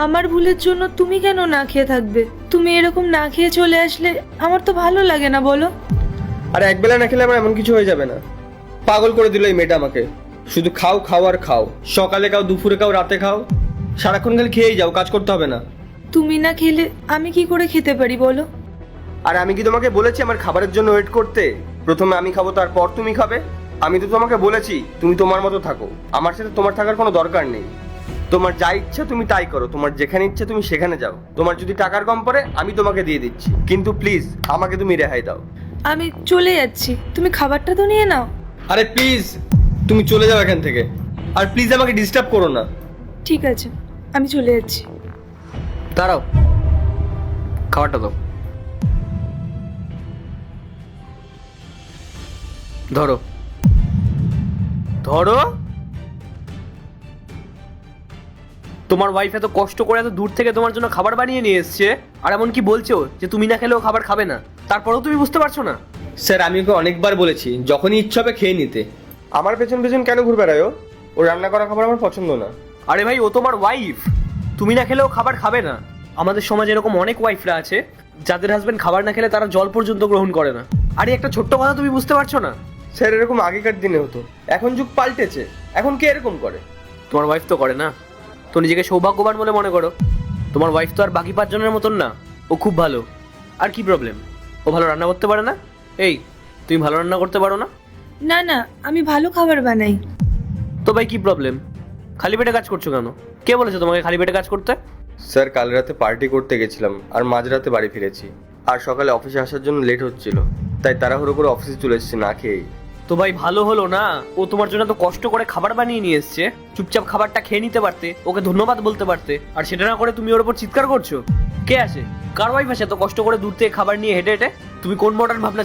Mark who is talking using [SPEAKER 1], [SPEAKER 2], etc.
[SPEAKER 1] আমার ভুলের জন্য তুমি কেন না খেয়ে থাকবে? তুমি এরকম না খেয়ে চলে আসলে আমার তো ভালো লাগে না, বলো।
[SPEAKER 2] আর একবেলা না খেলে আমার এমন কিছু হয়ে যাবে না। পাগল করে দিল এই মেয়েটা আমাকে। শুধু খাও খাও আর খাও, সকালে খাও, দুপুরে খাও, রাতে খাও, সারাক্ষণ খালি খেয়েই যাও, কাজ করতে হবে না।
[SPEAKER 1] তুমি না খেলে আমি কি করে খেতে পারি বলো?
[SPEAKER 2] আর আমি কি তোমাকে বলেছি আমার খাবারের জন্য ওয়েট করতে? প্রথমে আমি খাবো, তারপর তুমি খাবে। আমি তো তোমাকে বলেছি তুমি তোমার মতো থাকো, আমার সাথে তোমার থাকার কোনো দরকার নেই। তোমার যা ইচ্ছা তুমি তাই করো, তোমার যেখানে ইচ্ছা তুমি সেখানে যাও। তোমার যদি টাকার কম পড়ে আমি তোমাকে দিয়ে দিচ্ছি, কিন্তু প্লিজ আমাকে তুমি রেহাই দাও।
[SPEAKER 1] আমি চলে যাচ্ছি, তুমি খাবারটা তো নিয়ে নাও।
[SPEAKER 2] আরে প্লিজ তুমি চলে যাও এখান থেকে, আর প্লিজ আমাকে ডিস্টার্ব করো না।
[SPEAKER 1] ঠিক আছে, আমি চলে যাচ্ছি।
[SPEAKER 2] দাঁড়াও, খাবারটা দাও। ধরো ধরো। তোমার ওয়াইফ এত কষ্ট করে এত দূর থেকে তোমার জন্য খাবার বানিয়ে নিয়ে এসছে, আর এমন কি বলছো যে তুমি না খেলেও খাবার খাবে না, তারপরেও তুমি বুঝতে পারছো না? স্যার আমি ওকে অনেকবার বলেছি যখনই ইচ্ছা হবে খেয়ে নিতে। আমার পেছন পেছন কেন ঘুরে বেড়ায় ও? ও রান্না করা খাবার আমার পছন্দ না। আরে ভাই, ও তোমার ওয়াইফ, তুমি না খেলেও খাবার খাবে না। আমাদের সমাজে এরকম অনেক ওয়াইফরা আছে যাদের হাজবেন্ড খাবার না খেলে তারা জল পর্যন্ত গ্রহণ করে না। আরে একটা ছোট্ট কথা তুমি বুঝতে পারছো না? স্যার এরকম আগেকার দিনে হতো, এখন যুগ পাল্টেছে, এখন কে এরকম করে? তোমার ওয়াইফ তো করে না, তো নিজেকে সৌভাগ্যবান বলে মনে করো। তোমার ওয়াইফ তো আর বাকি 5 জনের মতন না, ও খুব ভালো। আর কি প্রবলেম? ও ভালো রান্না করতে পারে না? এই তুমি ভালো রান্না করতে পারো না?
[SPEAKER 1] না না, আমি ভালো খাবার বানাই।
[SPEAKER 2] তো ভাই কি প্রবলেম? খালি পেটে কাজ করছো কেন? কে বলেছে তোমাকে খালি পেটে কাজ করতে? স্যার কাল রাতে পার্টি করতে গেছিলাম, আর মাঝরাতে বাড়ি ফিরেছি, আর সকালে অফিসে আসার জন্য লেট হচ্ছিল, তাই তাড়াহুড়ো করে অফিসে চলে এসেছি না খেয়েই। তো ভাই ভালো হলো না? ও তোমার জন্য তো কষ্ট করে খাবার বানিয়ে নিয়ে এসছে, চুপচাপ খাবারটা খেয়ে নিতে পারতে, ওকে ধন্যবাদ বলতে পারতে, আর সেটা না করে তুমি ওর উপর চিৎকার করছো। কে আসে? কার ওয়াইফ আসে এত কষ্ট করে দূর থেকে খাবার নিয়ে হেঁটে হেঁটে? তুমি কোন মডার্ন ভাবনা